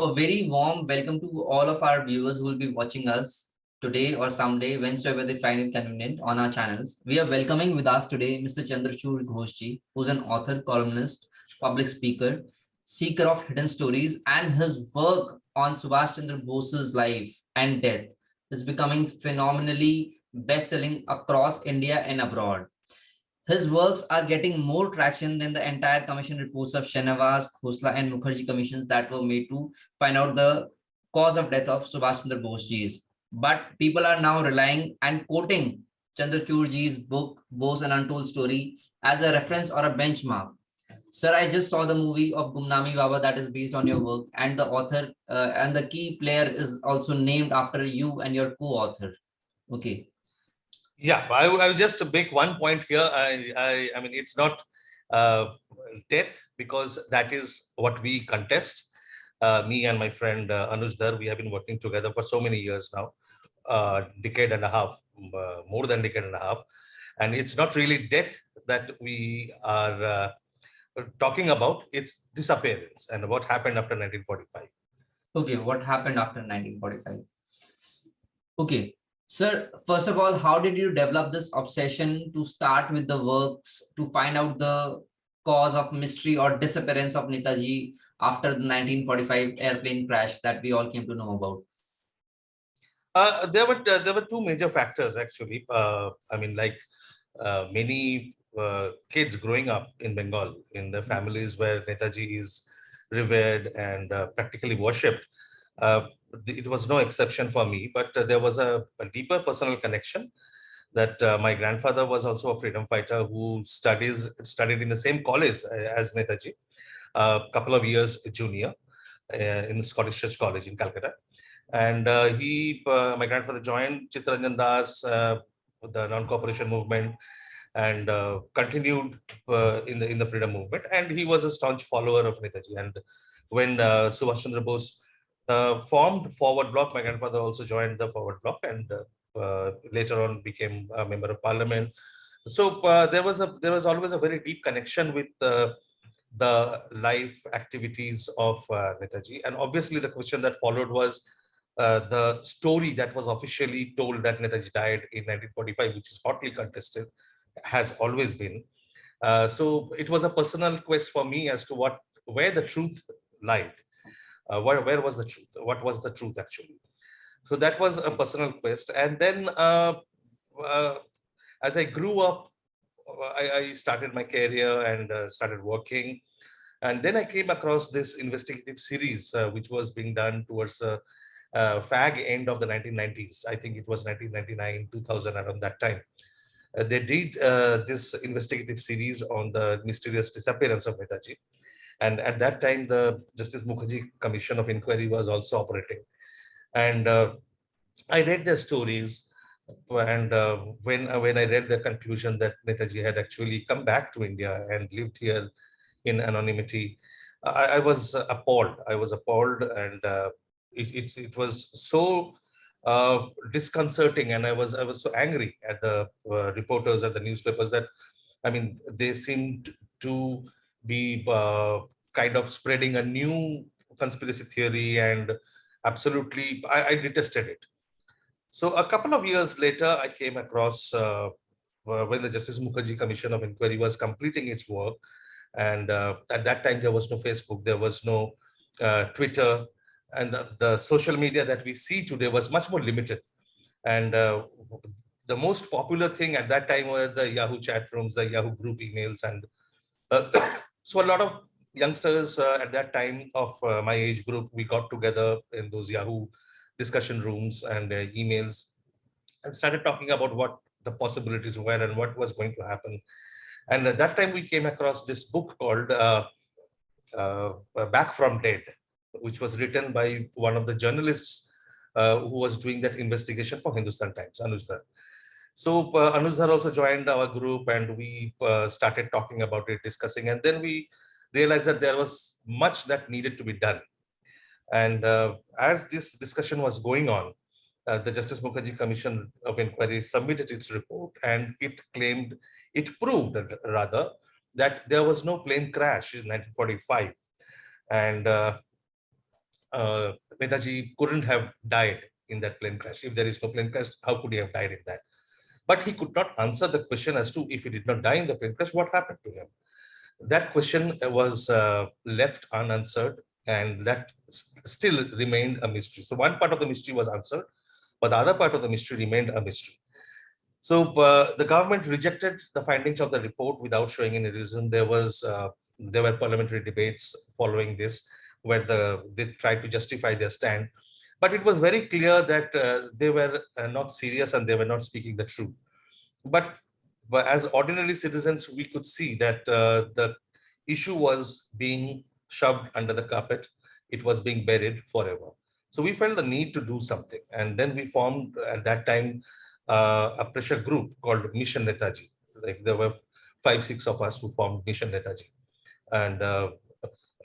a very warm welcome to all of our viewers who will be watching us today or someday, whensoever they find it convenient on our channels. We are welcoming with us today Mr. Chandrachud Ghoshji, who's an author, columnist, public speaker, seeker of hidden stories, and his work on Subhash Chandra Bose's life and death is becoming phenomenally best-selling across India and abroad. His works are getting more traction than the entire commission reports of Shenawaz, Khosla, and Mukherjee commissions that were made to find out the cause of death of Subhash Chandra Bose's. But people are now relying and quoting Chandrachudji's book, Bose An Untold Story, as a reference or a benchmark. Sir, I just saw the movie of Gumnami Baba that is based on your work, and the author and the key player is also named after you and your co-author. Okay. Yeah, I will just make one point here. I mean, it's not uh, death, because that is what we contest. Me and my friend Anuj Dhar, we have been working together for so many years now, decade and a half, more than decade and a half. And it's not really death that we are talking about, it's disappearance and what happened after 1945. Okay, what happened after 1945? Okay, sir, first of all, how did you develop this obsession to start with the works to find out the cause of mystery or disappearance of Netaji after the 1945 airplane crash that we all came to know about? There were two major factors actually. I mean, like many kids growing up in Bengal, in the families where Netaji is revered and practically worshipped. It was no exception for me, but there was a deeper personal connection that my grandfather was also a freedom fighter who studied in the same college as Netaji, a couple of years junior in Scottish Church College in Calcutta. And my grandfather joined Chittaranjan Das, the non-cooperation movement, and continued in the freedom movement. And he was a staunch follower of Netaji. And when Subhash Chandra Bose formed Forward Bloc, my grandfather also joined the Forward Bloc, and later on became a member of parliament. So there was always a very deep connection with the life activities of Netaji. And obviously the question that followed was the story that was officially told that Netaji died in 1945, which is hotly contested, has always been. So it was a personal quest for me as to where the truth lied. Where was the truth? What was the truth actually? So that was a personal quest. And then as I grew up, I started my career and started working. And then I came across this investigative series, which was being done towards the fag end of the 1990s. I think it was 1999, 2000, around that time. They did this investigative series on the mysterious disappearance of Netaji. And at that time, the Justice Mukherjee Commission of Inquiry was also operating. And I read their stories. And when I read the conclusion that Netaji had actually come back to India and lived here in anonymity, I was appalled. I was appalled, and it was so disconcerting, and I was so angry at the reporters at the newspapers that, I mean, they seemed to be kind of spreading a new conspiracy theory, and absolutely I detested it. So a couple of years later, I came across when the Justice Mukherjee Commission of Inquiry was completing its work, and at that time there was no Facebook, there was no Twitter, and the social media that we see today was much more limited. And the most popular thing at that time were the Yahoo chat rooms, the Yahoo group emails. And so a lot of youngsters at that time of my age group, we got together in those Yahoo discussion rooms and emails, and started talking about what the possibilities were and what was going to happen. And at that time, we came across this book called Back from Dead, which was written by one of the journalists who was doing that investigation for Hindustan Times, Anuj Dhar. So Anuj Dhar also joined our group, and we started talking about it, discussing, and then we realized that there was much that needed to be done. And as this discussion was going on, the Justice Mukherjee Commission of Inquiry submitted its report, and it proved rather that there was no plane crash in 1945. And Netaji couldn't have died in that plane crash. If there is no plane crash, how could he have died in that? But he could not answer the question as to if he did not die in the plane crash, what happened to him? That question was left unanswered, and that still remained a mystery. So one part of the mystery was answered, but the other part of the mystery remained a mystery. So the government rejected the findings of the report without showing any reason. There were parliamentary debates following this, where they tried to justify their stand, but it was very clear that they were not serious and they were not speaking the truth. But as ordinary citizens, we could see that the issue was being shoved under the carpet. It was being buried forever. So we felt the need to do something. And then we formed at that time a pressure group called Mission Netaji. Like there were 5, 6 of us who formed Mission Netaji. And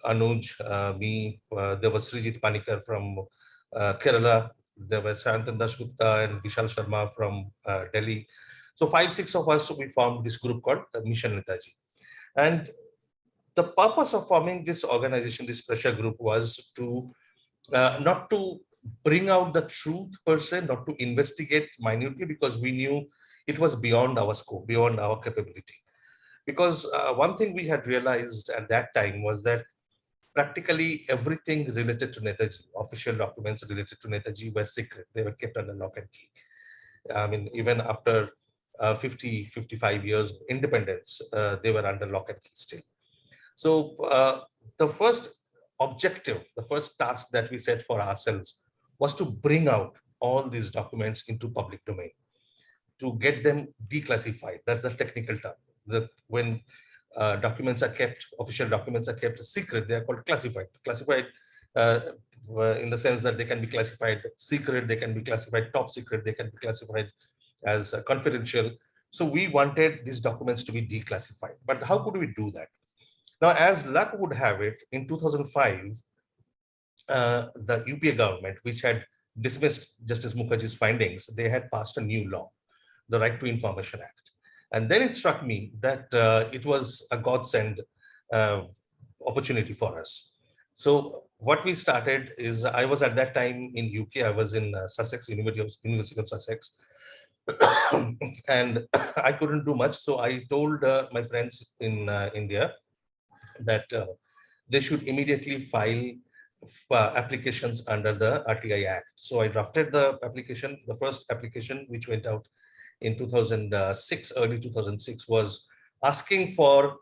Anuj, me, there was Srijit Panikar from Kerala. There was Shantan Dasgupta and Vishal Sharma from Delhi. So 5, 6 of us, we formed this group called Mission Netaji. And the purpose of forming this organization, this pressure group, was to not to bring out the truth per se, not to investigate minutely, because we knew it was beyond our scope, beyond our capability. Because one thing we had realized at that time was that practically everything related to Netaji, official documents related to Netaji, were secret. They were kept under lock and key. I mean, even after 50, 55 years of independence, they were under lock and key still. So the first objective, the first task that we set for ourselves was to bring out all these documents into public domain, to get them declassified. That's the technical term. When documents are kept, official documents are kept secret, they are called classified. Classified in the sense that they can be classified secret, they can be classified top secret, they can be classified as confidential. So we wanted these documents to be declassified. But how could we do that? Now, as luck would have it, in 2005, the UPA government, which had dismissed Justice Mukherjee's findings, they had passed a new law, the Right to Information Act. And then it struck me that it was a godsend opportunity for us. So what we started is, I was at that time in UK, I was in Sussex, University of Sussex. And I couldn't do much. So I told my friends in India that they should immediately file applications under the RTI Act. So I drafted the application. The first application, which went out in 2006, early 2006, was asking for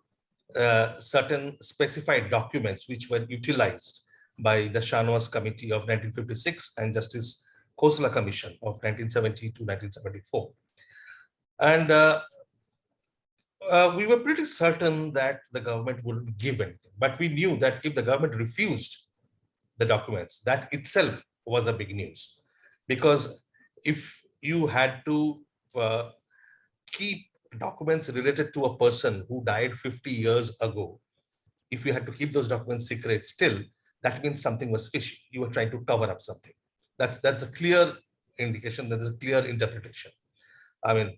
certain specified documents which were utilized by the Shanwas Committee of 1956 and Justice Khosla Commission of 1970 to 1974. And we were pretty certain that the government wouldn't give anything, but we knew that if the government refused the documents, that itself was a big news. Because if you had to keep documents related to a person who died 50 years ago, if you had to keep those documents secret still, that means something was fishy. You were trying to cover up something. That's a clear indication, that is a clear interpretation. I mean,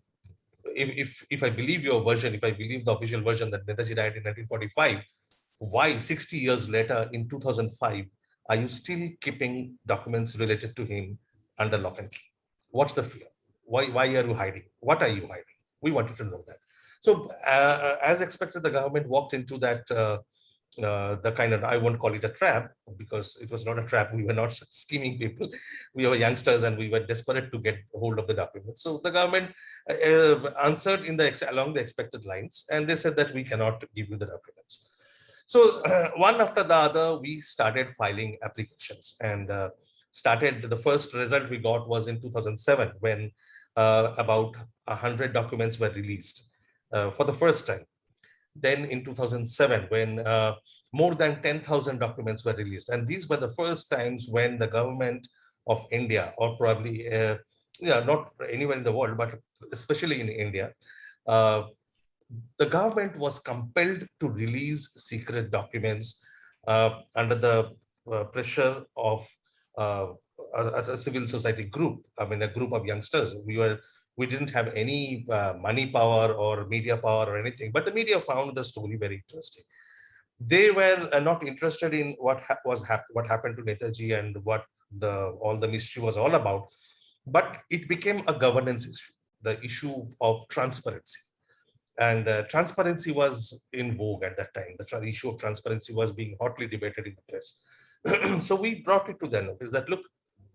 if I believe your version, if I believe the official version that Netaji died in 1945, why 60 years later in 2005 are you still keeping documents related to him under lock and key? What's the fear? Why are you hiding? What are you hiding? We wanted to know that. So as expected, the government walked into that the kind of, I won't call it a trap, because it was not a trap. We were not scheming people. We were youngsters and we were desperate to get hold of the documents. So the government answered along the expected lines, and they said that we cannot give you the documents. So one after the other, we started filing applications, and the first result we got was in 2007, when about 100 documents were released for the first time. Then in 2007, when more than 10,000 documents were released. And these were the first times when the government of India, or probably not anywhere in the world, but especially in India, the government was compelled to release secret documents under the pressure of a civil society group. I mean, a group of youngsters. We didn't have any money power or media power or anything, but the media found the story very interesting. they were not interested in what happened to Netaji and what all the mystery was all about. But it became a governance issue, the issue of transparency. And transparency was in vogue at that time. The issue of transparency was being hotly debated in the press. So we brought it to their notice that, look,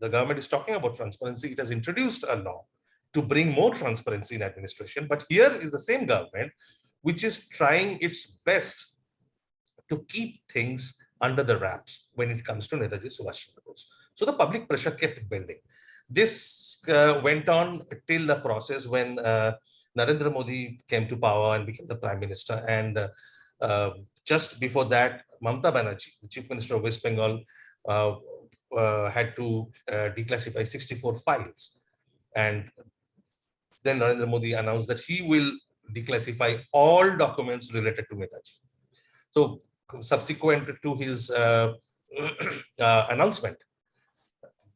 the government is talking about transparency. It has introduced a law to bring more transparency in administration. But here is the same government which is trying its best to keep things under the wraps when it comes to Netaji Subhash Chandra Bose. So the public pressure kept building. This went on till the process when Narendra Modi came to power and became the prime minister. And just before that, Mamata Banerjee, the chief minister of West Bengal, had to declassify 64 files. And then Narendra Modi announced that he will declassify all documents related to Netaji. So subsequent to his announcement,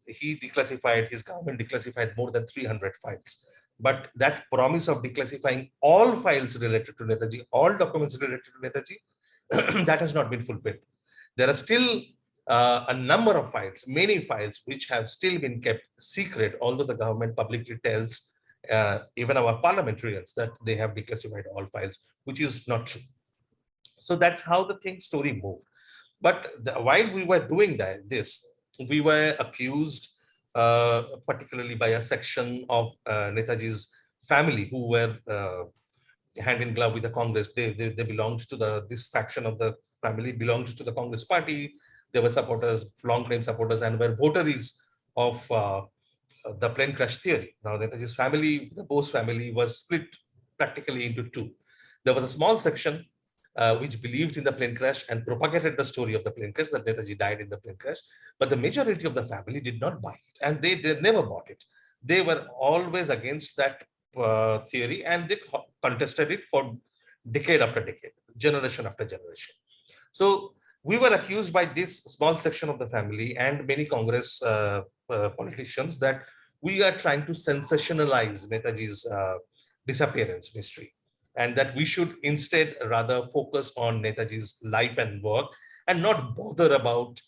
his government declassified more than 300 files. But that promise of declassifying all files related to Netaji, all documents related to Netaji, that has not been fulfilled. There are still a number of files, many files, which have still been kept secret, although the government publicly tells even our parliamentarians that they have declassified all files, which is not true. So that's how the story moved. But while we were doing this, we were accused, particularly by a section of Netaji's family who were hand in glove with the Congress. They belonged to this faction of the family, belonged to the Congress party. They were supporters, long-time supporters, and were votaries of the plane crash theory. Now, Netaji's family, the Bose family, was split practically into two. There was a small section which believed in the plane crash and propagated the story of the plane crash, that Netaji died in the plane crash. But the majority of the family did not buy it, and they never bought it. They were always against that theory, and they contested it for decade after decade, generation after generation. So we were accused by this small section of the family and many Congress politicians that we are trying to sensationalize Netaji's disappearance mystery, and that we should instead rather focus on Netaji's life and work and not bother about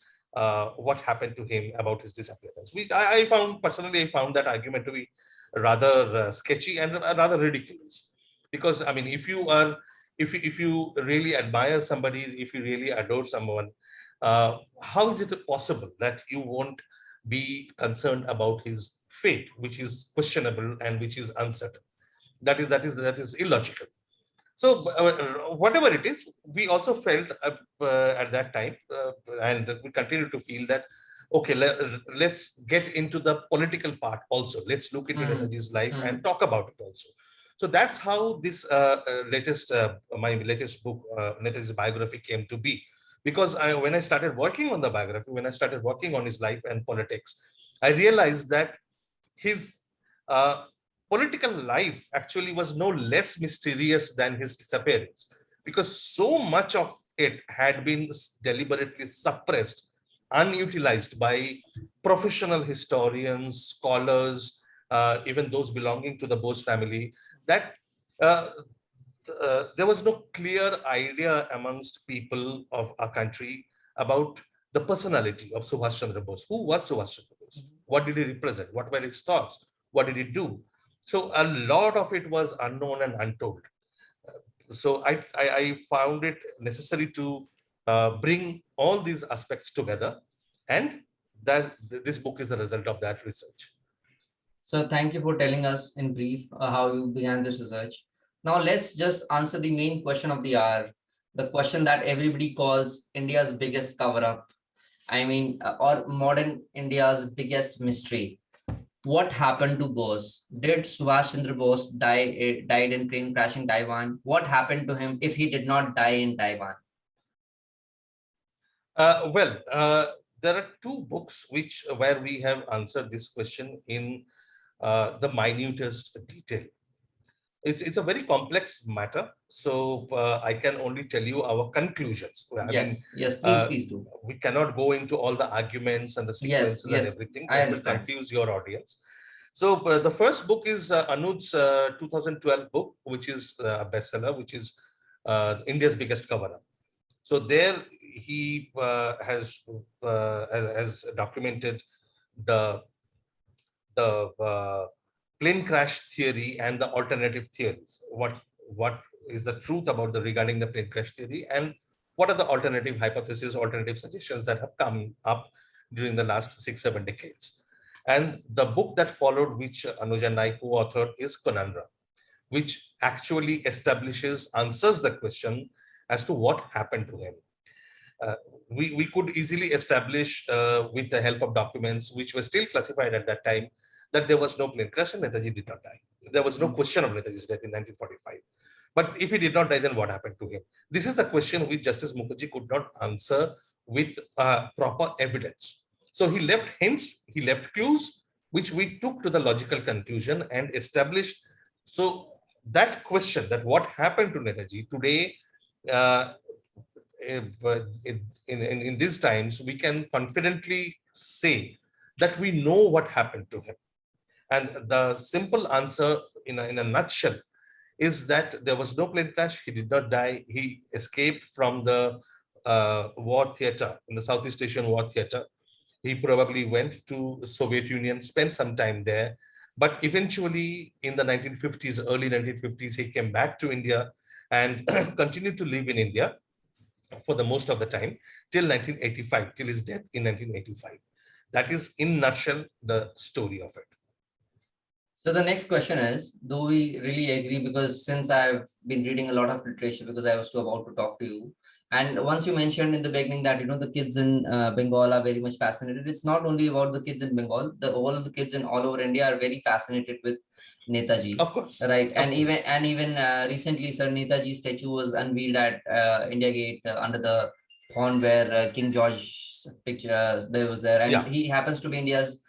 what happened to him, about his disappearance. I found that argument to be rather sketchy and rather ridiculous. Because, I mean, if you really admire somebody, if you really adore someone, how is it possible that you won't be concerned about his fate, which is questionable and which is uncertain? That is illogical. So whatever it is, we also felt at that time, and we continue to feel that, okay, let's get into the political part also. Let's look into Netaji's life and talk about it also. So that's how this my latest book, Netaji's biography, came to be. Because when I started working on the biography, when I started working on his life and politics, I realized that his political life actually was no less mysterious than his disappearance, because so much of it had been deliberately suppressed, unutilized by professional historians, scholars, even those belonging to the Bose family, that there was no clear idea amongst people of our country about the personality of Subhash Chandra Bose. Who was Subhash Chandra Bose? What did he represent? What were his thoughts? What did he do? So a lot of it was unknown and untold. So I found it necessary to bring all these aspects together, and that this book is the result of that research. So thank you for telling us in brief how you began this research. Now let's just answer the main question of the hour, the question that everybody calls India's biggest cover-up. I mean, or modern India's biggest mystery. What happened to Bose? Did Subhash Chandra Bose died in plane crash in Taiwan? What happened to him if he did not die in Taiwan? There are two books where we have answered this question in the minutest detail. It's a very complex matter, so I can only tell you our conclusions. Yes, please do. We cannot go into all the arguments and the sequences and everything. That will confuse your audience. So the first book is Anuj's 2012 book, which is a bestseller, which is India's Biggest Cover-Up. So there he has documented the plane crash theory and the alternative theories. What is the truth about the regarding the plane crash theory, and what are the alternative hypotheses, alternative suggestions that have come up during the last 6-7 decades? And the book that followed, which Anuj and I co-authored, is Conundrum, which actually answers the question as to what happened to him. Uh, we could easily establish with the help of documents which were still classified at that time that there was no plane crash and Netaji did not die. There was no question of Netaji's death in 1945. But if he did not die, then what happened to him? This is the question which Justice Mukherjee could not answer with proper evidence. So he left hints, he left clues, which we took to the logical conclusion and established. So that question, that what happened to Netaji today, in these times, we can confidently say that we know what happened to him. And the simple answer in a nutshell is that there was no plane crash. He did not die. He escaped from the war theater, in the Southeast Asian war theater. He probably went to Soviet Union, spent some time there. But eventually in the 1950s, early 1950s, he came back to India and continued to live in India for the most of the time till 1985, till his death in 1985. That is, in nutshell, the story of it. So the next question is, do we really agree? Because since I've been reading a lot of literature, because I was too about to talk to you, and once you mentioned in the beginning that the kids in Bengal are very much fascinated. It's not only about the kids in Bengal. All of the kids in all over India are very fascinated with Netaji. Of course, right? Of And course. even recently, Sir, Netaji statue was unveiled at India Gate under the pond where King George picture there was there, and Yeah. he happens to be India's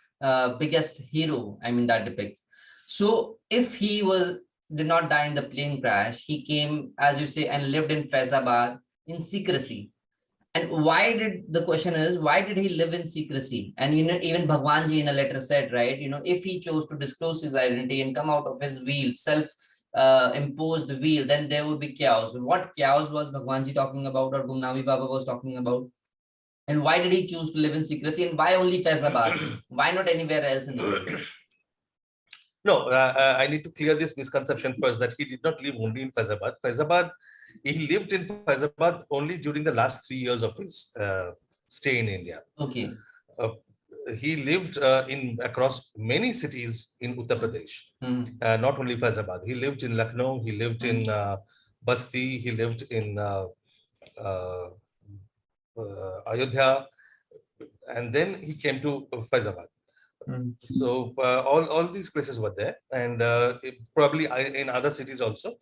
biggest hero. I mean, that depicts. So if he did not die in the plane crash, he came, as you say, and lived in Faizabad in secrecy. And the question is, why did he live in secrecy? And even Bhagwanji in a letter said, right, if he chose to disclose his identity and come out of his wheel, imposed wheel, then there would be chaos. What chaos was Bhagwanji talking about, or Gumnavi Baba was talking about? And why did he choose to live in secrecy? And why only Faizabad? Why not anywhere else in the world? No, I need to clear this misconception first, that he did not live only in Faizabad. He lived in Faizabad only during the last 3 years of his stay in India. Okay. He lived across many cities in Uttar Pradesh, not only Faizabad. He lived in Lucknow, he lived in Basti, he lived in Ayodhya, and then he came to Faizabad. So all these places were there, and probably in other cities also.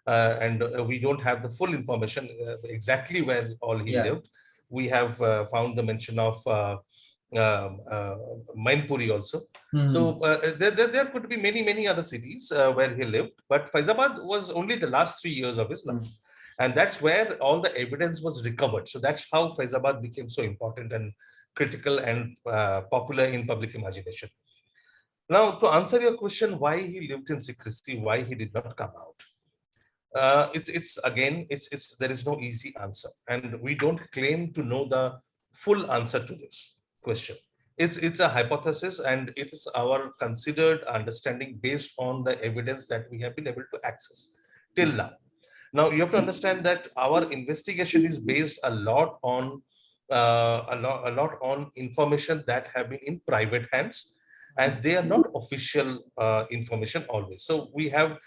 And we don't have the full information exactly where all he lived. We have found the mention of Mainpuri also. So there could be many other cities where he lived, but Faizabad was only the last 3 years of his life. And that's where all the evidence was recovered. So that's how Faizabad became so important and critical and popular in public imagination. Now, to answer your question, why he lived in secrecy, why he did not come out, there is no easy answer, and we don't claim to know the full answer to this question. It's a hypothesis, and it's our considered understanding based on the evidence that we have been able to access till now. Now, you have to understand that our investigation is based a lot on information that have been in private hands, and they are not official information always. So we have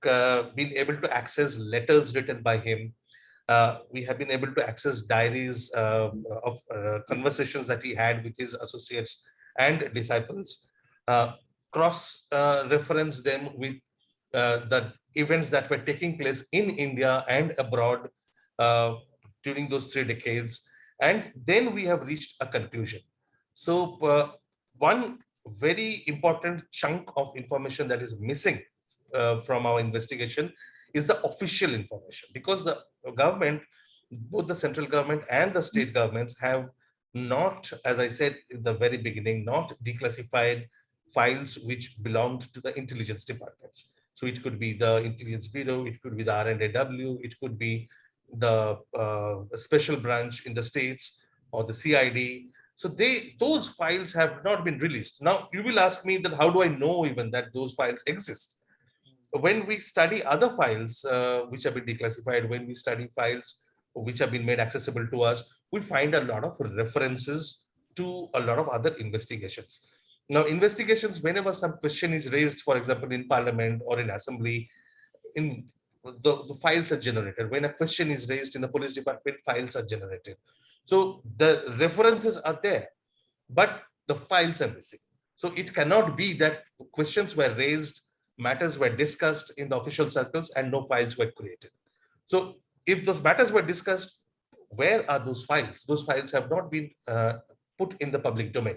been able to access letters written by him. We have been able to access diaries of conversations that he had with his associates and disciples, cross-reference them with the events that were taking place in India and abroad during those 3 decades. And then we have reached a conclusion. So one very important chunk of information that is missing from our investigation is the official information, because the government, both the central government and the state governments, have not, as I said in the very beginning, not declassified files which belonged to the intelligence departments. So it could be the Intelligence Bureau, it could be the RNAW, it could be the special branch in the states or the CID. So those files have not been released. Now you will ask me that how do I know even that those files exist? When we study other files which have been declassified, when we study files which have been made accessible to us, we find a lot of references to a lot of other investigations. Now, investigations, whenever some question is raised, for example, in parliament or in assembly, in the files are generated. When a question is raised in the police department, files are generated. So the references are there, but the files are missing. So it cannot be that questions were raised, matters were discussed in the official circles, and no files were created. So if those matters were discussed, where are those files? Those files have not been put in the public domain.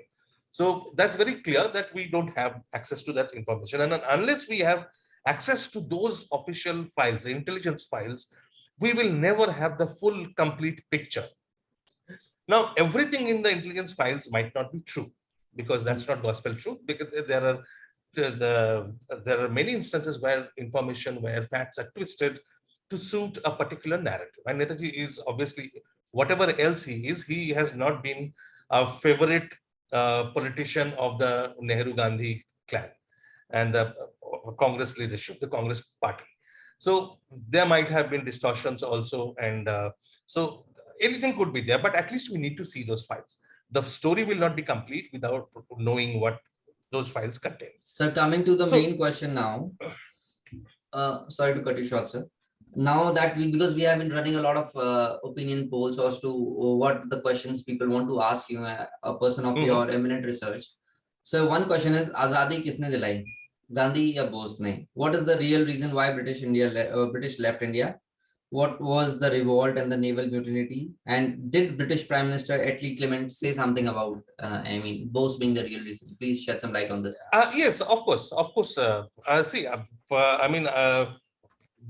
So that's very clear that we don't have access to that information. And unless we have access to those official files, the intelligence files, we will never have the full complete picture. Now, everything in the intelligence files might not be true, because that's not gospel truth, because there are many instances where information, where facts are twisted to suit a particular narrative. And Netaji is obviously, whatever else he has not been a favorite politician of the Nehru Gandhi clan and the Congress leadership, the Congress party. So there might have been distortions also. And so anything could be there, but at least we need to see those files. The story will not be complete without knowing what those files contain. Sir, coming to the main question now. Sorry to cut you short, sir. Now that because we have been running a lot of opinion polls as to what the questions people want to ask you, a person of your eminent research. So one question is, Azadi kisne dilai? Gandhi ya Bose ne? What is the real reason why British left India? What was the revolt and the naval mutiny? And did British Prime Minister Attlee Clement say something about, Bose being the real reason? Please shed some light on this. Yes, of course. See,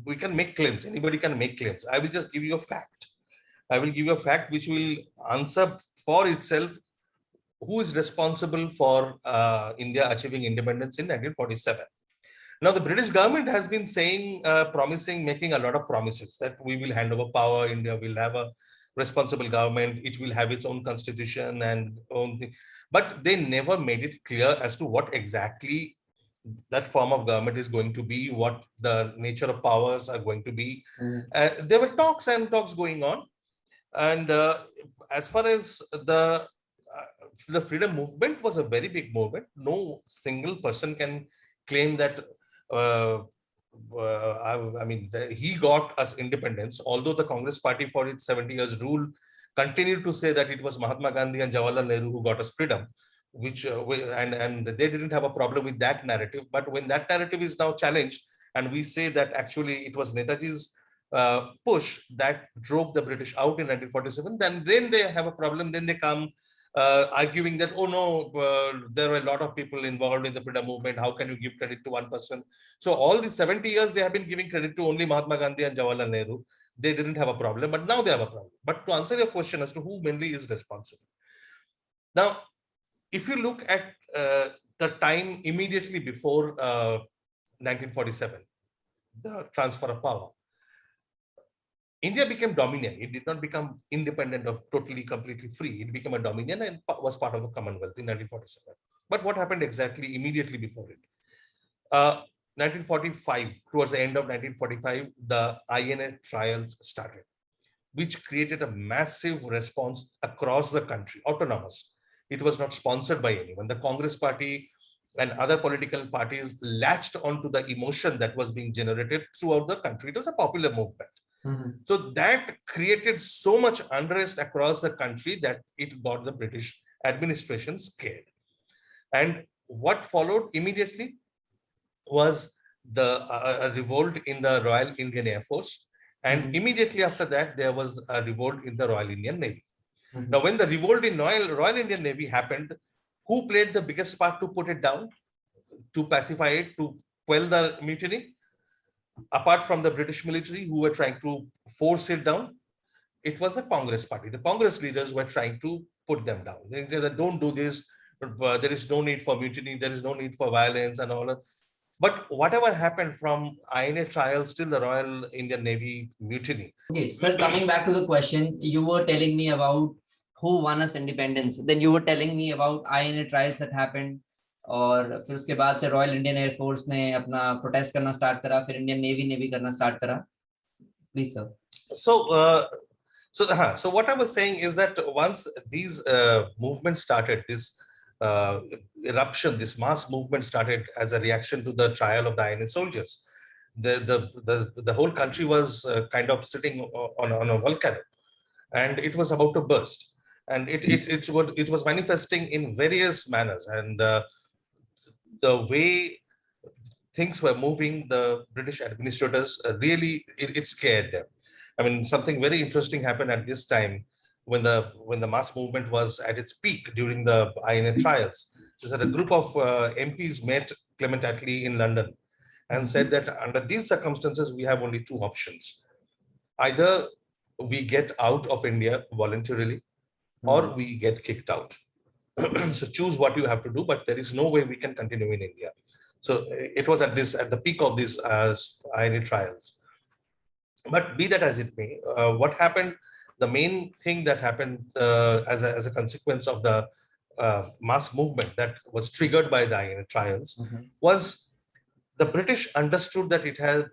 we can make claims. Anybody can make claims. I will just give you a fact. I will give you a fact which will answer for itself who is responsible for India achieving independence in 1947. Now, the British government has been saying, promising, making a lot of promises that we will hand over power, India will have a responsible government, it will have its own constitution and own thing. But they never made it clear as to what exactly that form of government is going to be, what the nature of powers are going to be. There were talks going on. And as far as the freedom movement was a very big movement, no single person can claim that he got us independence, although the Congress party for its 70 years rule continued to say that it was Mahatma Gandhi and Jawaharlal Nehru who got us freedom, which and they didn't have a problem with that narrative. But when that narrative is now challenged and we say that actually it was Netaji's push that drove the British out in 1947, then they have a problem. Then they come arguing that, oh no, there were a lot of people involved in the freedom movement. How can you give credit to one person? So all these 70 years, they have been giving credit to only Mahatma Gandhi and Jawaharlal Nehru. They didn't have a problem, but now they have a problem. But to answer your question as to who mainly is responsible. Now, if you look at the time immediately before 1947, the transfer of power, India became dominion. It did not become independent or totally, completely free. It became a dominion and was part of the Commonwealth in 1947. But what happened exactly immediately before it? 1945, towards the end of 1945, the INA trials started, which created a massive response across the country, autonomous. It was not sponsored by anyone. The Congress party and other political parties latched onto the emotion that was being generated throughout the country. It was a popular movement. So that created so much unrest across the country that it got the British administration scared. And what followed immediately was the revolt in the Royal Indian Air Force. And immediately after that, there was a revolt in the Royal Indian Navy. Now, when the revolt in Royal Indian Navy happened, who played the biggest part to put it down, to pacify it, to quell the mutiny? Apart from the British military who were trying to force it down, it was the Congress party. The Congress leaders were trying to put them down. They said, don't do this. There is no need for mutiny. There is no need for violence and all that. But whatever happened from INA trials till the Royal Indian Navy mutiny. Okay, sir, coming back to the question, you were telling me about who won us independence. Then you were telling me about INA trials that happened. और फिर उसके बाद से royal Indian air force ने अपना protest करना start करा, फिर इंडियन नेवी ने भी करना स्टार्ट करा. Please sir. So what I was saying is that once these movements started, this eruption, this mass movement started as a reaction to the trial of the INA soldiers. The whole country was kind of sitting on a volcano, and it was about to burst, and it was manifesting in various manners, and the way things were moving, the British administrators really it scared them. I mean, something very interesting happened at this time when the mass movement was at its peak during the INA trials. Is that a group of MPs met Clement Attlee in London and said that under these circumstances we have only two options: either we get out of India voluntarily, or we get kicked out. So choose what you have to do, but there is no way we can continue in India. So it was at the peak of these INA trials. But be that as it may, what happened, the main thing that happened as a consequence of the mass movement that was triggered by the INA trials was the British understood that it had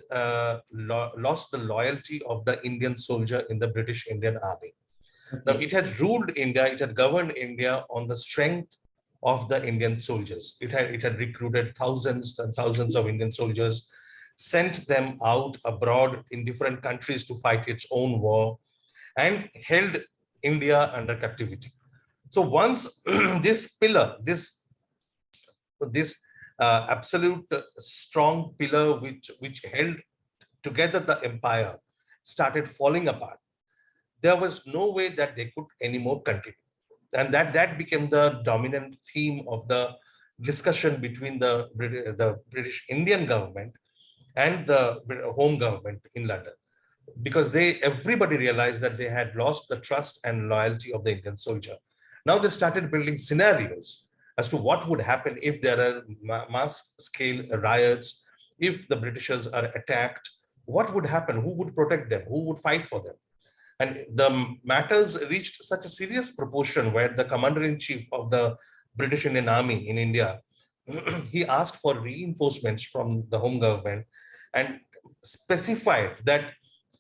lost the loyalty of the Indian soldier in the British Indian Army. Now, it had ruled India, it had governed India on the strength of the Indian soldiers. It had recruited thousands and thousands of Indian soldiers, sent them out abroad in different countries to fight its own war, and held India under captivity. So once this pillar, this absolute strong pillar which held together the empire started falling apart, there was no way that they could anymore continue. And that became the dominant theme of the discussion between the British Indian government and the home government in London, because everybody realized that they had lost the trust and loyalty of the Indian soldier. Now they started building scenarios as to what would happen if there are mass scale riots, if the Britishers are attacked, what would happen, who would protect them, who would fight for them. And the matters reached such a serious proportion where the commander-in-chief of the British Indian Army in India, he asked for reinforcements from the home government and specified that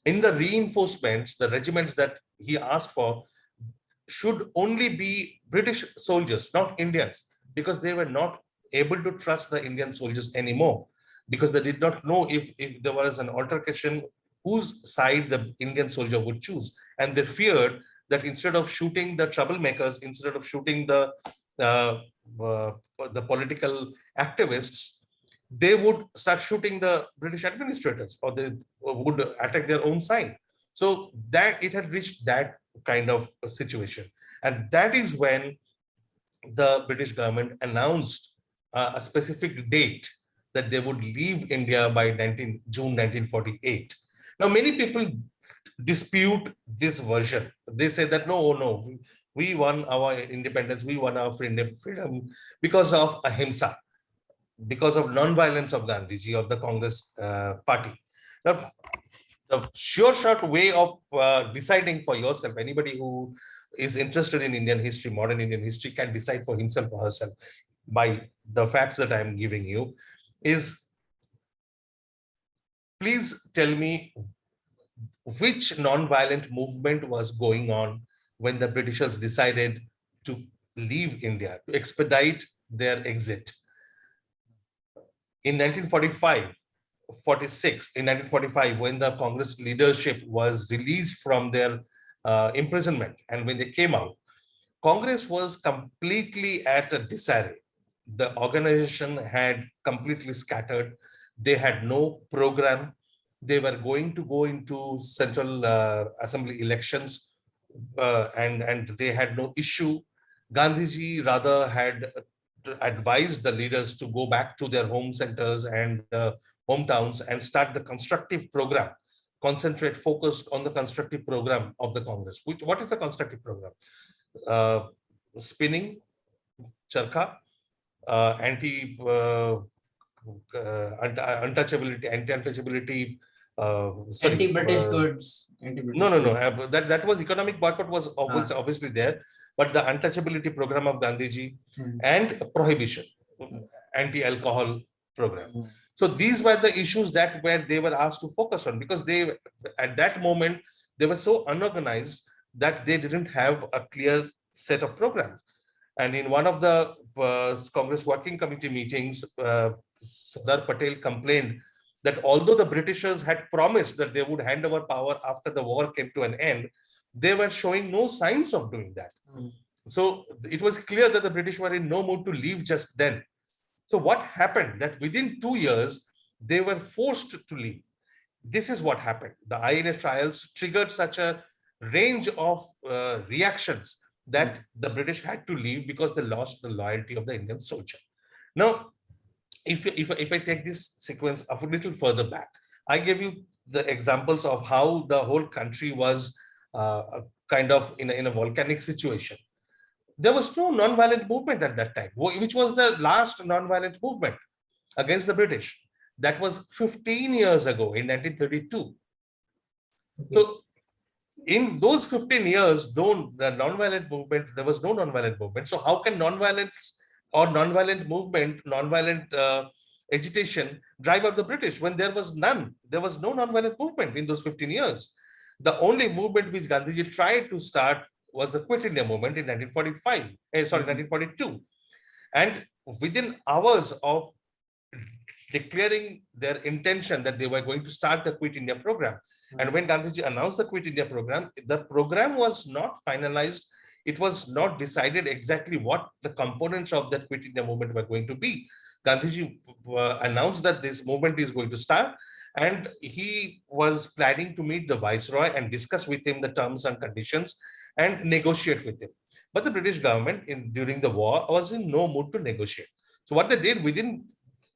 in the reinforcements, the regiments that he asked for should only be British soldiers, not Indians, because they were not able to trust the Indian soldiers anymore, because they did not know if there was an altercation, whose side the Indian soldier would choose. And they feared that instead of shooting the troublemakers, instead of shooting the political activists, they would start shooting the British administrators, or they would attack their own side. So that it had reached that kind of situation. And that is when the British government announced a specific date that they would leave India by June 1948. Now, many people dispute this version. They say that no, we won our independence, we won our freedom because of ahimsa, because of non-violence of Gandhiji, of the Congress party. Now, the sure short way of deciding for yourself, anybody who is interested in Indian history, modern Indian history, can decide for himself or herself by the facts that I am giving you, is please tell me which non-violent movement was going on when the Britishers decided to leave India, to expedite their exit. In 1945, 46, in 1945, when the Congress leadership was released from their imprisonment, and when they came out, Congress was completely at a disarray. The organization had completely scattered. They had no program. They were going to go into Central Assembly elections, and they had no issue. Gandhiji rather had advised the leaders to go back to their home centers and hometowns and start the constructive program, concentrate, focus on the constructive program of the Congress. What is the constructive program? Spinning, charkha, untouchability, anti-untouchability. Anti-British Uh, goods, no, anti-British no, no. goods. That was economic boycott was Ah. obviously there, but the untouchability program of Gandhiji Hmm. and prohibition, Hmm. anti-alcohol program. Hmm. So these were the issues that where they were asked to focus on, because they at that moment they were so unorganized that they didn't have a clear set of programs. And in one of the Congress Working Committee meetings, Sardar Patel complained that although the Britishers had promised that they would hand over power after the war came to an end, they were showing no signs of doing that. Hmm. So it was clear that the British were in no mood to leave just then. So what happened that within 2 years, they were forced to leave. This is what happened. The INA trials triggered such a range of reactions that the British had to leave because they lost the loyalty of the Indian soldier. Now, if I take this sequence a little further back, I gave you the examples of how the whole country was kind of in a volcanic situation. There was no non-violent movement at that time, which was the last non-violent movement against the British. That was 15 years ago in 1932. Okay. So in those 15 years, the non-violent movement, there was no non-violent movement. So how can non-violence or non-violent movement, non-violent agitation drive out the British when there was none? There was no non-violent movement in those 15 years. The only movement which Gandhiji tried to start was the Quit India movement in 1945, 1942. And within hours of declaring their intention that they were going to start the Quit India program. And when Gandhiji announced the Quit India program, the program was not finalized. It was not decided exactly what the components of that Quit India movement were going to be. Gandhiji announced that this movement is going to start, and he was planning to meet the viceroy and discuss with him the terms and conditions and negotiate with him. But the British government during the war was in no mood to negotiate. So what they did within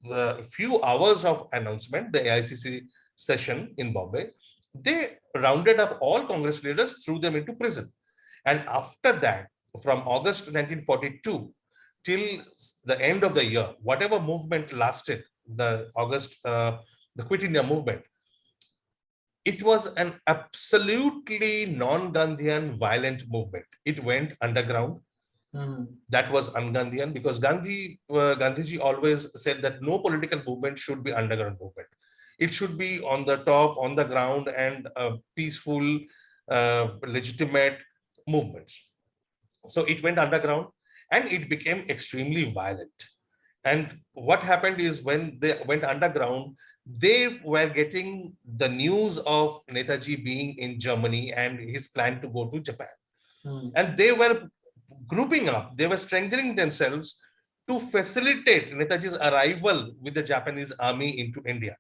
a few hours of announcement, the AICC session in Bombay, they rounded up all Congress leaders, threw them into prison. And after that, from August 1942 till the end of the year, whatever movement lasted, the Quit India movement, it was an absolutely non-Gandhian violent movement. It went underground. That was un-Gandhian because Gandhiji always said that no political movement should be underground movement. It should be on the top, on the ground, and peaceful, legitimate movements. So it went underground and it became extremely violent. And what happened is when they went underground, they were getting the news of Netaji being in Germany and his plan to go to Japan. And they were grouping up, they were strengthening themselves to facilitate Netaji's arrival with the Japanese army into India.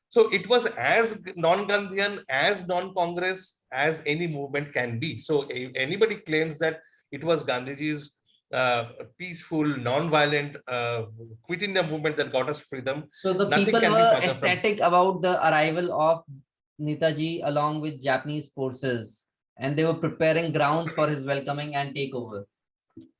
So it was as non-Gandhian, as non-Congress as any movement can be. So if anybody claims that it was Gandhiji's peaceful, non-violent Quit India movement that got us freedom, so the nothing people can be were further from. ecstatic about the arrival of Netaji along with Japanese forces, and they were preparing grounds for his welcoming and takeover.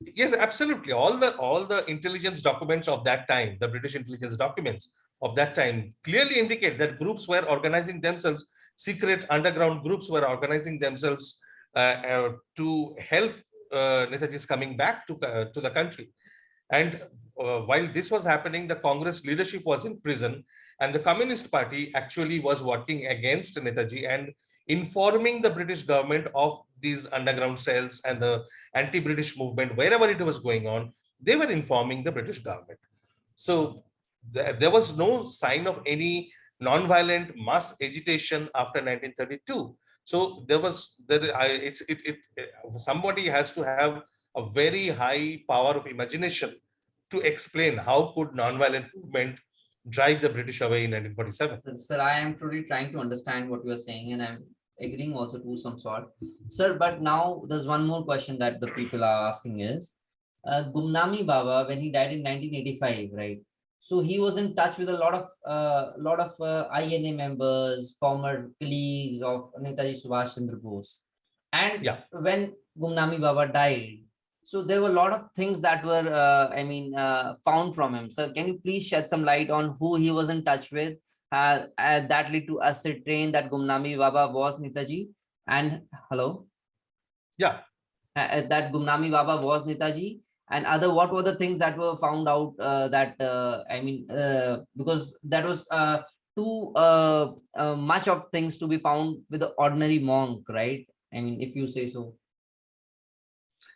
Yes, absolutely. All the intelligence documents of that time, the British intelligence documents of that time, clearly indicate that groups were organizing themselves, secret underground groups were organizing themselves to help Netaji's coming back to the country. And while this was happening, the Congress leadership was in prison, and the Communist Party actually was working against Netaji and informing the British government of these underground cells and the anti-British movement, wherever it was going on, they were informing the British government. So there was no sign of any non-violent mass agitation after 1932. So somebody has to have a very high power of imagination to explain how could non-violent movement drive the British away in 1947. Sir, I am truly trying to understand what you are saying, and I'm agreeing also to some sort. Sir, but now there's one more question that the people are asking is, Gumnami Baba, when he died in 1985, right? So he was in touch with a lot of INA members, former colleagues of Netaji Subhash Chandra Bose. And Yeah. when Gumnami Baba died, So there were a lot of things that were, found from him. So can you please shed some light on who he was in touch with, that lead to ascertain that Gumnami Baba was Netaji? And hello, Yeah. that Gumnami Baba was Netaji, and other what were the things that were found out, because that was too much of things to be found with the ordinary monk, right? I mean, if you say so.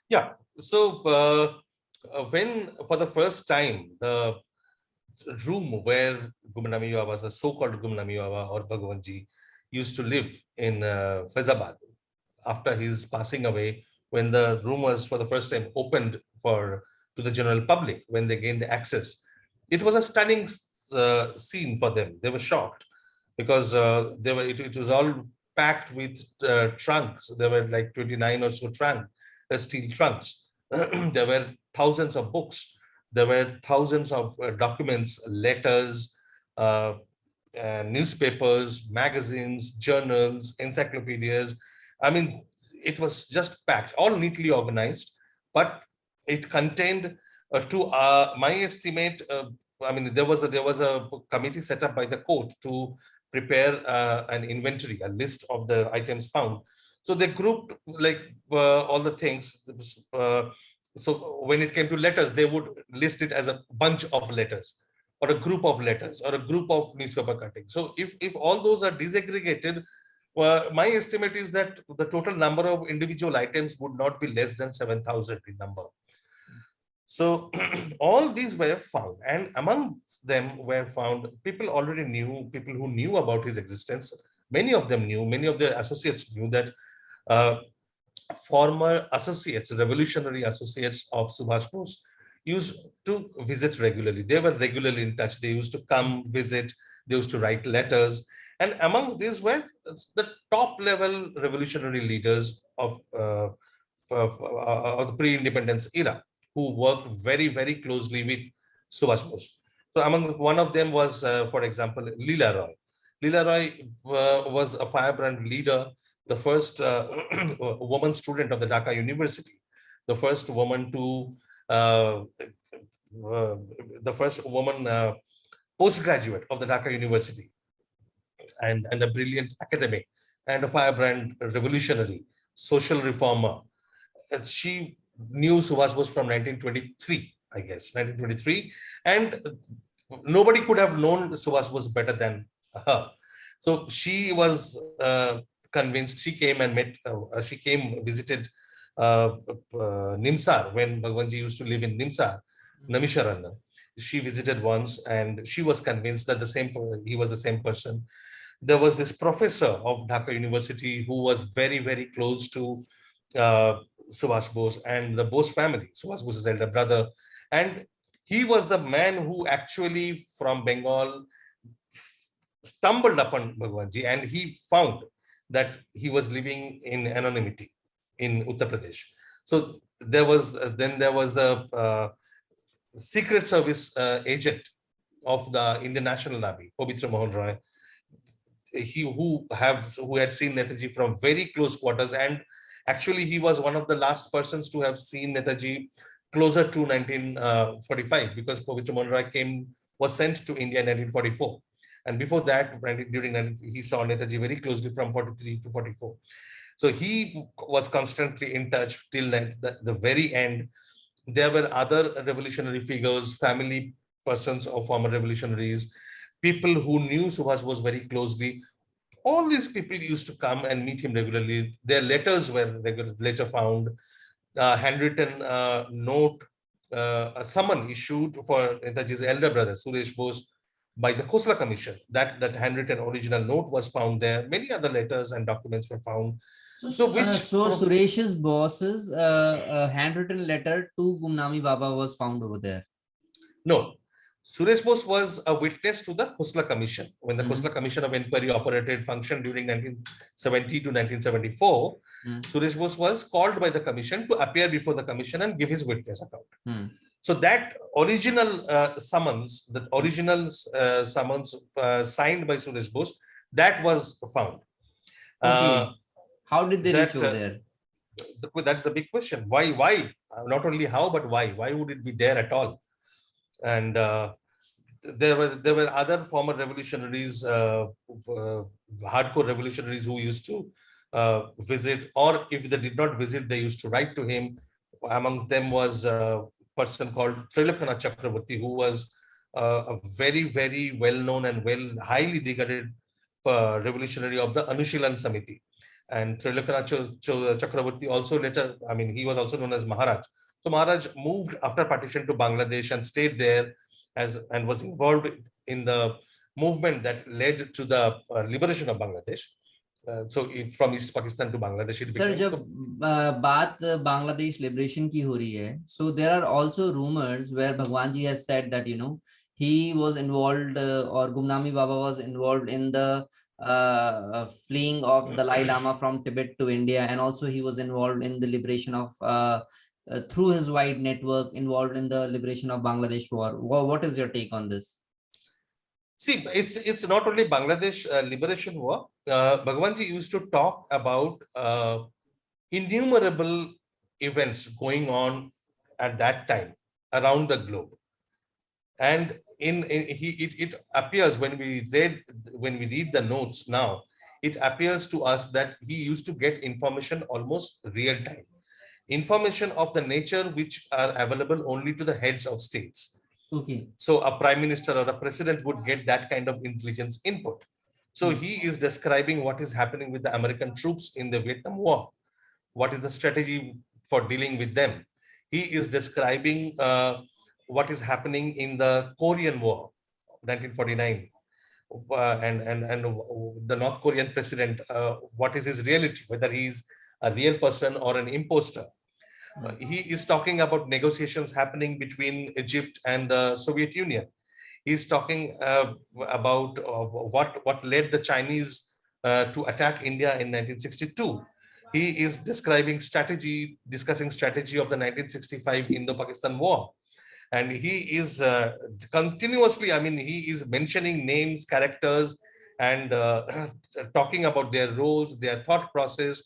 Yeah. So when for the first time the room where Gumnami Baba, the so-called Gumnami Baba or Bhagwanji, used to live in Faizabad after his passing away, when the room was for the first time opened for to the general public, when they gained the access, it was a stunning scene for them. They were shocked because it was all packed with trunks. There were like 29 or so steel trunks. There were thousands of books. There were thousands of documents, letters, uh, newspapers, magazines, journals, encyclopedias. I mean, it was just packed, all neatly organized, but it contained, to my estimate, I mean, there was a committee set up by the court to prepare an inventory, a list of the items found. So they grouped like all the things. So when it came to letters, they would list it as a bunch of letters, or a group of letters, or a group of newspaper cuttings. So if all those are disaggregated, my estimate is that the total number of individual items would not be less than 7,000 in number. So all these were found, and among them were found people already knew, people who knew about his existence. Many of them knew, many of their associates knew that uh, former associates, revolutionary associates of Subhash Bose, used to visit regularly. They were regularly in touch. They used to come visit. They used to write letters. And amongst these were the top level revolutionary leaders of the pre-independence era, who worked very, very closely with Subhash Bose. So among one of them was, for example, Leela Roy. Leela Roy was a firebrand leader, the first woman student of the Dhaka University, the first woman to, uh, uh, the first woman postgraduate of the Dhaka University, and a brilliant academic and a firebrand revolutionary, social reformer. She knew Subhash Bose from 1923, I guess, 1923, and nobody could have known Subhash Bose better than her. So she was convinced. She came and visited Nimsar when Bhagwanji used to live in Nimsar, Namisharan. She visited once, and she was convinced that he was the same person. There was this professor of Dhaka University who was very, very close to uh, Subhash Bose and the Bose family, Subhash Bose's elder brother. And he was the man who actually, from Bengal, stumbled upon Bhagwanji, and he found that he was living in anonymity in Uttar Pradesh. So there was the Secret Service agent of the Indian National Army, Pabitra Mohan Roy, who had seen Netaji from very close quarters, and actually he was one of the last persons to have seen Netaji closer to 1945, because Pabitra Mohan Roy was sent to India in 1944, and before that, he saw Netaji very closely from 43 to 44. So he was constantly in touch till the very end. There were other revolutionary figures, family persons of former revolutionaries, people who knew Subhash Bose very closely. All these people used to come and meet him regularly. Their letters were later found. Handwritten note, a summon issued for Netaji's elder brother, Suresh Bose, by the Khosla Commission. That handwritten original note was found there. Many other letters and documents were found. So Suresh's boss's handwritten letter to Gumnami Baba was found over there. No, Suresh Bose was a witness to the Khosla Commission. When the Khosla Commission of Inquiry operated function during 1970 to 1974, Suresh Bose was called by the commission to appear before the commission and give his witness account. So that original summons, signed by Suresh Bose, that was found. Okay. How did they reach over there? That's the big question. Why? Not only how, but why? Why would it be there at all? And there were other former revolutionaries, hardcore revolutionaries who used to visit, or if they did not visit, they used to write to him. Amongst them was a person called Trilokana Chakraborty, who was a very well-known and highly regarded revolutionary of the Anushilan Samiti. And Trilokana Chakraborty also later, I mean, he was also known as Maharaj. So Maharaj moved after partition to Bangladesh and stayed there and was involved in the movement that led to the liberation of Bangladesh. From East Pakistan to Bangladesh, it sir became. जब बात Bangladesh liberation की हो रही है, so there are also rumors where Bhagwan ji has said that he was involved or Gumnami Baba was involved in the fleeing of Dalai Lama from Tibet to India, and also he was involved in the liberation of through his wide network involved in the liberation of Bangladesh war. What is your take on this? See, it's not only Bangladesh liberation war. Bhagwanji used to talk about innumerable events going on at that time around the globe. And it appears when we read the notes now, it appears to us that he used to get information almost real time, information of the nature which are available only to the heads of states. Okay. So a prime minister or a president would get that kind of intelligence input. So he is describing what is happening with the American troops in the Vietnam War. What is the strategy for dealing with them? He is describing what is happening in the Korean War, 1949. And the North Korean president, what is his reality, whether he's a real person or an imposter. He is talking about negotiations happening between Egypt and the Soviet Union. He's talking about what led the Chinese to attack India in 1962. He is discussing strategy of the 1965 Indo-Pakistan War. And he is continuously, I mean, he is mentioning names, characters, and talking about their roles, their thought process,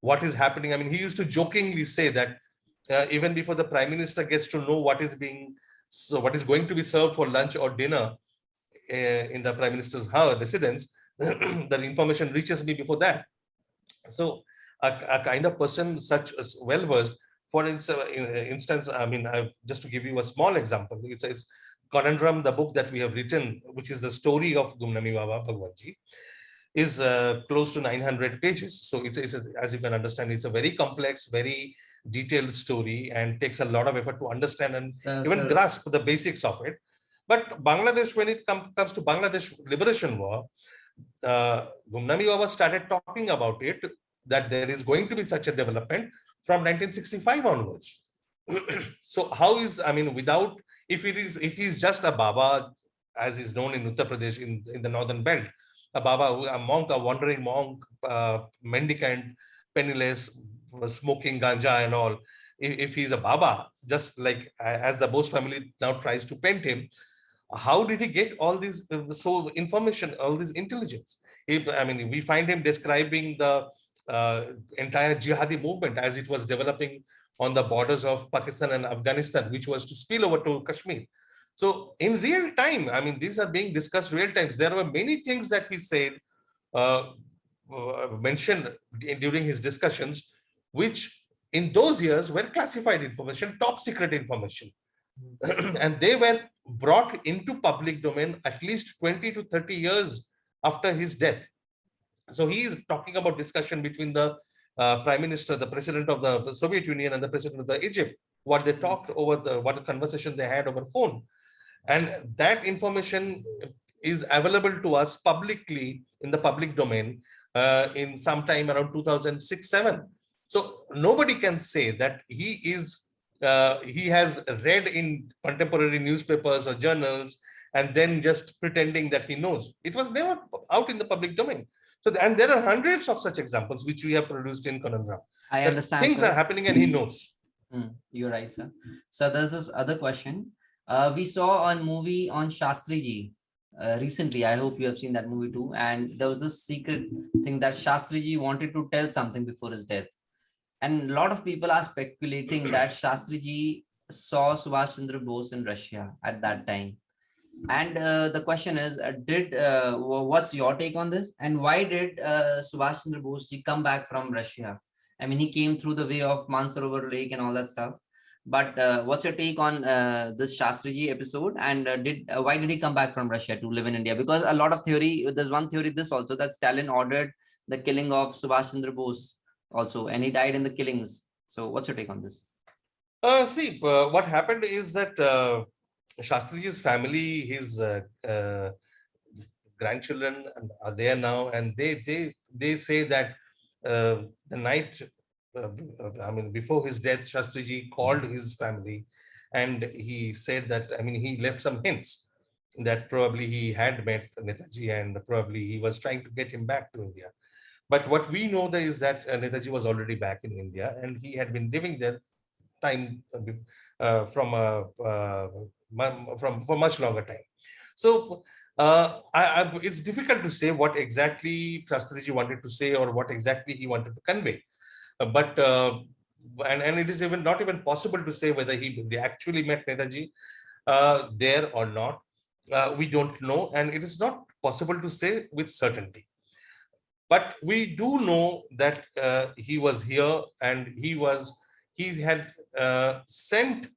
what is happening. I mean, he used to jokingly say that even before the prime minister gets to know what is going to be served for lunch or dinner in the prime minister's residence, the information reaches me before that. So a kind of person such as well-versed, for instance, I mean, just to give you a small example, it's Conundrum, the book that we have written, which is the story of Gumnami Baba Bhagwanji, is close to 900 pages. So it's, as you can understand, it's a very complex, very detailed story and takes a lot of effort to understand and even grasp the basics of it. But Bangladesh, when it comes to Bangladesh Liberation War, Gumnami Baba started talking about it, that there is going to be such a development from 1965 onwards. So how is, I mean, without, if he's just a Baba, as is known in Uttar Pradesh, in the northern belt, a Baba, a monk, a wandering monk, mendicant, penniless, smoking ganja and all, if he's a Baba, just like as the Bose family now tries to paint him, how did he get all this information, all this intelligence? I mean, we find him describing the entire jihadi movement as it was developing on the borders of Pakistan and Afghanistan, which was to spill over to Kashmir. So in real time, I mean, these are being discussed real times. There were many things that he said, mentioned during his discussions, which in those years were classified information, top secret information. And they were brought into public domain at least 20 to 30 years after his death. So he is talking about discussion between the prime minister, the president of the Soviet Union and the president of the Egypt, what they talked over what the conversation they had over phone. And that information is available to us publicly in the public domain in sometime around 2006-7. So nobody can say that he has read in contemporary newspapers or journals and then just pretending that he knows. It was never out in the public domain. So, and there are hundreds of such examples which we have produced in Conundrum. I understand. Things are happening and he knows. You're right, sir. So there's this other question. We saw a movie on Shastri Ji recently. I hope you have seen that movie too. And there was this secret thing that Shastri Ji wanted to tell something before his death. And a lot of people are speculating that Shastriji saw Subhash Chandra Bose in Russia at that time. And the question is, what's your take on this? And why did Subhash Chandra Bose ji come back from Russia? I mean, he came through the way of Mansarovar Lake and all that stuff. But what's your take on this Shastriji episode? And did why did he come back from Russia to live in India? Because a lot of theory, there's one theory this also, that Stalin ordered the killing of Subhash Chandra Bose also, and he died in the killings. So what's your take on this? What happened is that Shastriji's family, his grandchildren are there now, and they say that the night, I mean, before his death, Shastriji called his family, and he said that, I mean, he left some hints that probably he had met Netaji, and probably he was trying to get him back to India. But what we know there is that Netaji was already back in India, and he had been living there time from for much longer time. So it's difficult to say what exactly Shastriji wanted to say or what exactly he wanted to convey. But and it is even not even possible to say whether they actually met Netaji there or not. We don't know, and it is not possible to say with certainty. But we do know that he was here, and he had sent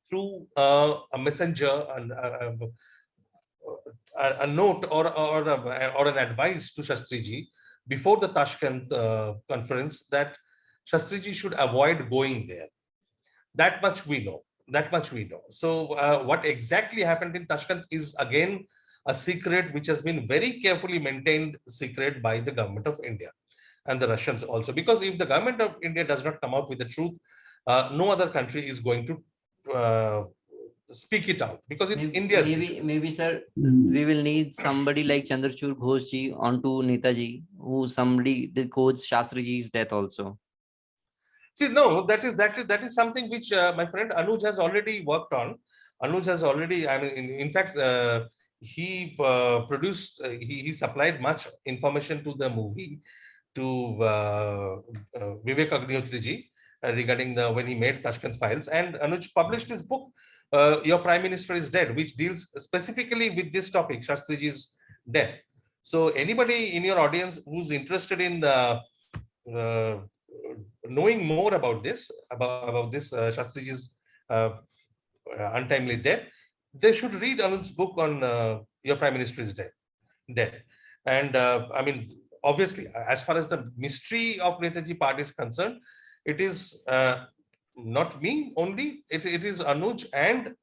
through a messenger and a note or an advice to Shastriji before the Tashkent conference that Shastriji should avoid going there. That much we know. That much we know. So what exactly happened in Tashkent is again a secret which has been very carefully maintained secret by the government of India and the Russians also. Because if the government of India does not come out with the truth, no other country is going to speak it out, because it's India's secret. Maybe, sir, we will need somebody like Chandrachud Ghoshji onto Netaji, who somebody did coach Shastriji's death also. See, no, that is something which my friend Anuj has already worked on. Anuj has already, I mean, in fact, he produced, he supplied much information to the movie, to Vivek Agnihotri regarding when he made Tashkent Files, and Anuj published his book, Your Prime Minister is Dead, which deals specifically with this topic, Shastriji's death. So anybody in your audience who's interested in uh, knowing more about this, Shastriji's untimely death, they should read Anuj's book on Your Prime Minister is Dead. And I mean, obviously, as far as the mystery of Netaji part is concerned, it is not me only, it is Anuj and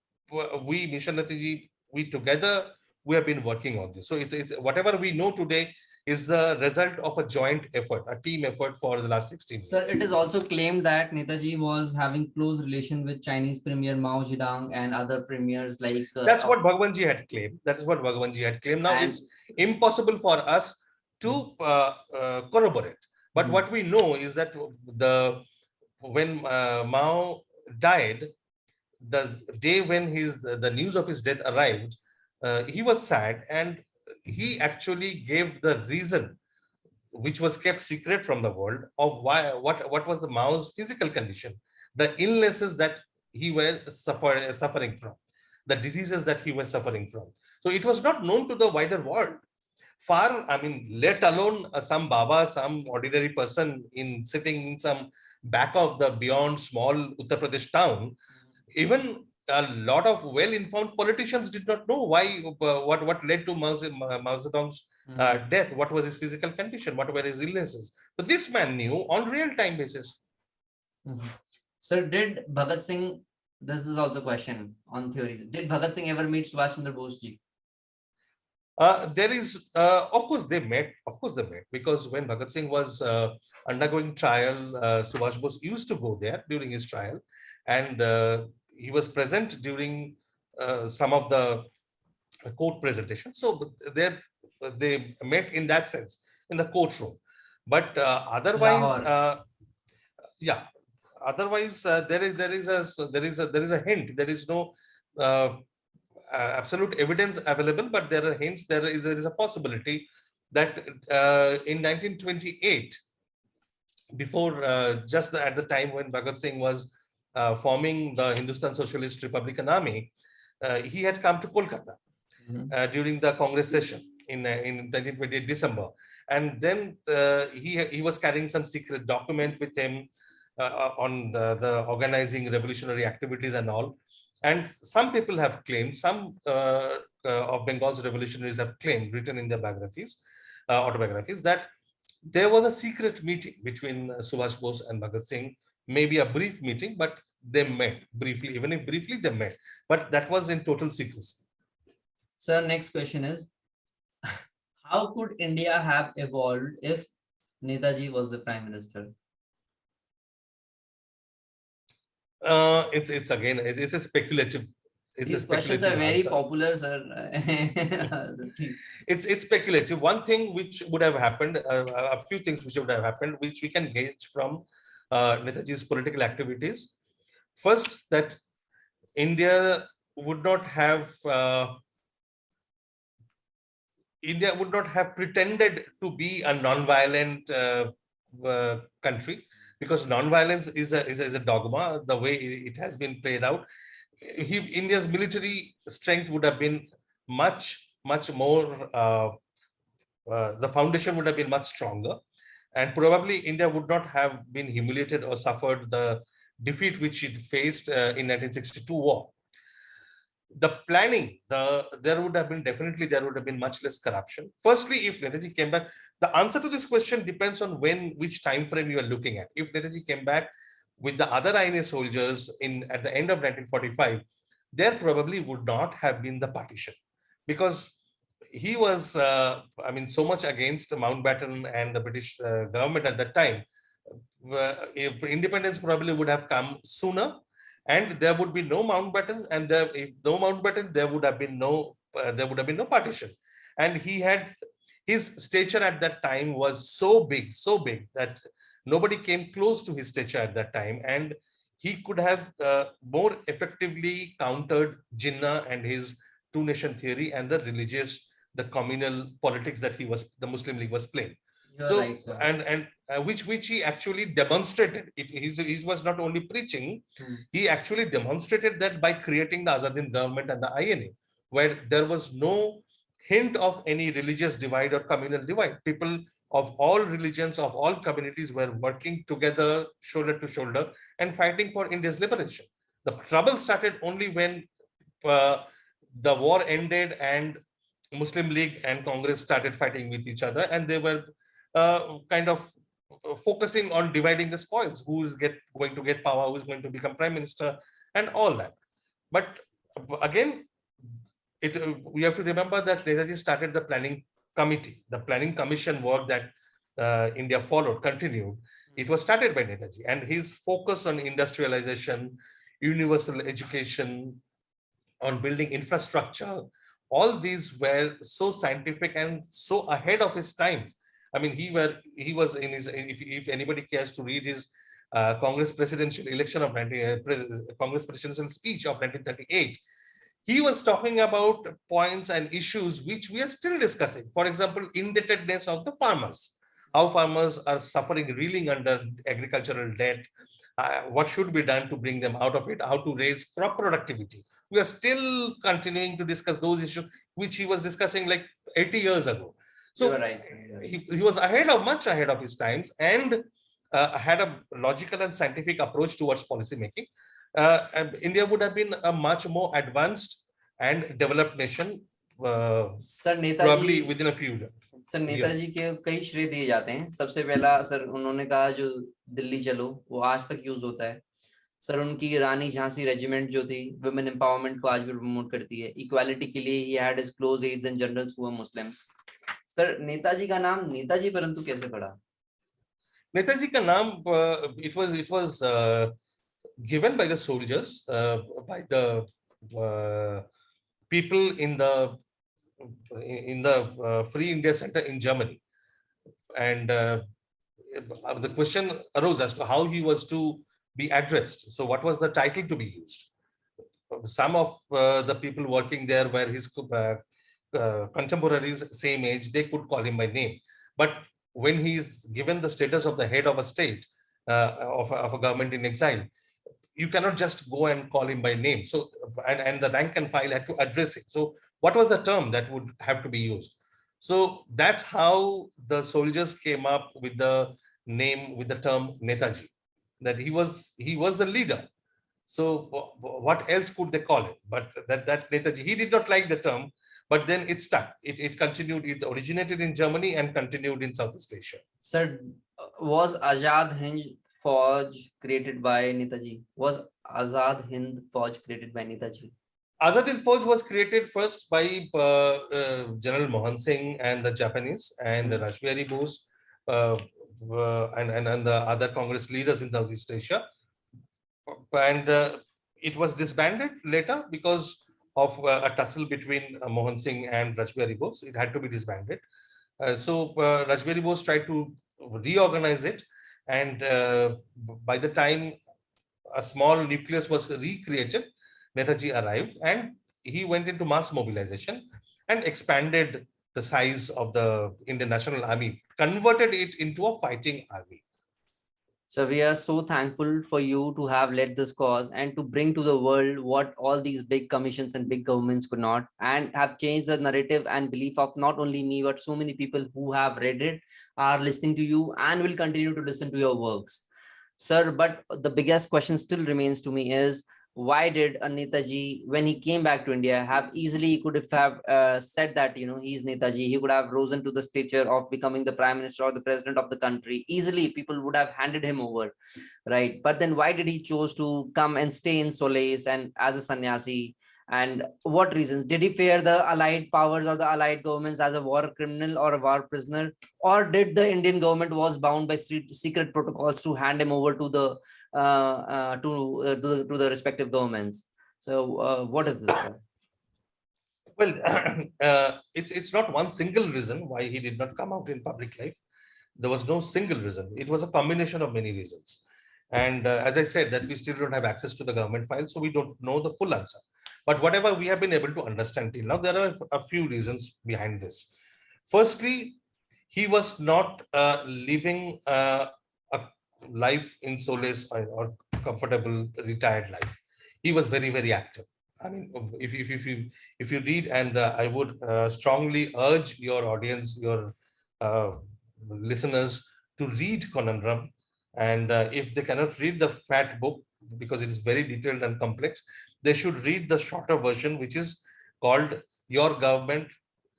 we, Mission Netaji, we together, we have been working on this. So it's whatever we know today is the result of a joint effort, a team effort for the last 16 years. Sir, it is also claimed that Netaji was having close relation with Chinese Premier Mao Zedong and other premiers like... That's what Bhagwanji had claimed. That is what Bhagwanji had claimed. Now, it's impossible for us to corroborate. But what we know is that when Mao died, the day when the news of his death arrived, he was sad, and he actually gave the reason, which was kept secret from the world, of what was the Mao's physical condition, the illnesses that he was suffering from, the diseases that he was suffering from. So it was not known to the wider world. Far, I mean, let alone some Baba, some ordinary person sitting in some back of the beyond small Uttar Pradesh town, even a lot of well-informed politicians did not know why, what led to Mao Zedong's death, what was his physical condition, what were his illnesses. So this man knew on real-time basis. Sir, did Bhagat Singh, this is also a question on theories, did Bhagat Singh ever meet Subhash Chandra Bose ji? There is, of course they met, because when Bhagat Singh was undergoing trial, Subhash Bose used to go there during his trial, and he was present during some of the court presentations. So they met in that sense, in the courtroom. But otherwise, yeah, otherwise there is a hint. There is no absolute evidence available, but there are hints. There is a possibility that in 1928, before, at the time when Bhagat Singh was forming the Hindustan Socialist Republican Army, he had come to Kolkata during the Congress session in 1928 December, and then he was carrying some secret document with him on the organizing revolutionary activities and all. And some people have claimed, some of Bengal's revolutionaries have claimed, written in their biographies, autobiographies, that there was a secret meeting between Subhash Bose and Bhagat Singh, maybe a brief meeting, but they met briefly, even if briefly they met, but that was in total secrecy. Sir, next question is, how could India have evolved if Netaji was the Prime Minister? It's a speculative. These questions are very popular, sir. It's speculative. One thing which would have happened, a few things which would have happened, which we can gauge from Netaji's political activities. First, that India would not have pretended to be a non-violent country, because non-violence is a dogma, the way it has been played out. India's military strength would have been much more, the foundation would have been much stronger, and probably India would not have been humiliated or suffered the defeat which it faced in 1962 war. The planning, there would have been much less corruption. Firstly, if Netaji came back, the answer to this question depends on which time frame you are looking at. If Netaji came back with the other INA soldiers at the end of 1945, there probably would not have been the partition, because he was, so much against Mountbatten and the British government at that time. Independence probably would have come sooner, and there would be no Mountbatten, and if no Mountbatten, there would have been no partition. And his stature at that time was so big that nobody came close to his stature at that time, and he could have more effectively countered Jinnah and his two-nation theory and the communal politics that the Muslim League was playing. Right, and which he actually demonstrated. He was not only preaching, he actually demonstrated that by creating the Azadin government and the INA, where there was no hint of any religious divide or communal divide. People of all religions, of all communities were working together, shoulder to shoulder, and fighting for India's liberation. The trouble started only when the war ended and Muslim League and Congress started fighting with each other, and they were kind of focusing on dividing the spoils, who's going to get power, who's going to become prime minister, and all that. But again, we have to remember that Netaji started the planning committee, the planning commission work that India continued. It was started by Netaji, and his focus on industrialization, universal education, on building infrastructure, all these were so scientific and so ahead of his times. I mean, he was in his, if anybody cares to read his Congress presidential Congress presidential speech of 1938, he was talking about points and issues which we are still discussing. For example, indebtedness of the farmers, how farmers are suffering, reeling under agricultural debt, what should be done to bring them out of it, how to raise crop productivity. We are still continuing to discuss those issues, which he was discussing like 80 years ago. So right. He was much ahead of his times, and had a logical and scientific approach towards policy making. And India would have been a much more advanced and developed nation, probably within a few years. Sir Netaji के कई श्रेय दिए जाते हैं। सबसे पहला sir उन्होंने कहा जो दिल्ली चलो, वो आज तक यूज होता है। सर उनकी रानी झांसी रेजिमेंट जो थी, वुमेन एम्पावरमेंट को आज भी प्रमोट करती है। इक्वालिटी के लिए he had his close aides and generals who were Muslims. Sir Netaji का नाम नेताजी परंतु कैसे पड़ा? नेताजी का नाम it was given by the soldiers, by the people in the Free India Center in Germany, and the question arose as to how he was to be addressed. So what was the title to be used? Some of the people working there were his contemporaries, same age, they could call him by name. But when he's given the status of the head of a state, of a government in exile, you cannot just go and call him by name. So, and the rank and file had to address him. So what was the term that would have to be used? So that's how the soldiers came up with the name, with the term Netaji, that he was the leader. So what else could they call it? But that Netaji, he did not like the term, but then it stuck. It continued. It originated in Germany and continued in Southeast Asia. Sir, was Azad Hind Fauj created by Netaji? Was Azad Hind Fauj created by Netaji? Azad Hind Fauj was created first by General Mohan Singh and the Japanese and Rashbihari Bose, and the other Congress leaders in Southeast Asia. And it was disbanded later because of a tussle between Mohan Singh and Rashbihari Bose. It had to be disbanded. So Rashbihari Bose tried to reorganize it, and by the time a small nucleus was recreated, Netaji arrived and he went into mass mobilization and expanded the size of the Indian National Army, converted it into a fighting army. So we are so thankful for you to have led this cause and to bring to the world what all these big commissions and big governments could not, and have changed the narrative and belief of not only me, but so many people who have read it, are listening to you and will continue to listen to your works. Sir, but the biggest question still remains to me is, why did Netaji, when he came back to India, have easily could have said that, he's Netaji, he could have risen to the stature of becoming the prime minister or the president of the country. Easily, people would have handed him over, right? But then why did he chose to come and stay in Solace and as a sannyasi? And what reasons? Did he fear the allied powers or the allied governments as a war criminal or a war prisoner? Or did the Indian government was bound by secret protocols to hand him over to the to the respective governments? So what is this, sir? Well, it's not one single reason why he did not come out in public life. There was no single reason. It was a combination of many reasons. And as I said, that we still don't have access to the government file, so we don't know the full answer. But whatever we have been able to understand till now, there are a few reasons behind this. Firstly, he was not living a life in solace or comfortable retired life. He was very, very active. I mean, if you read, and I would strongly urge your audience, your listeners, to read Conundrum. And if they cannot read the fat book because it is very detailed and complex, they should read the shorter version, which is called "Your Government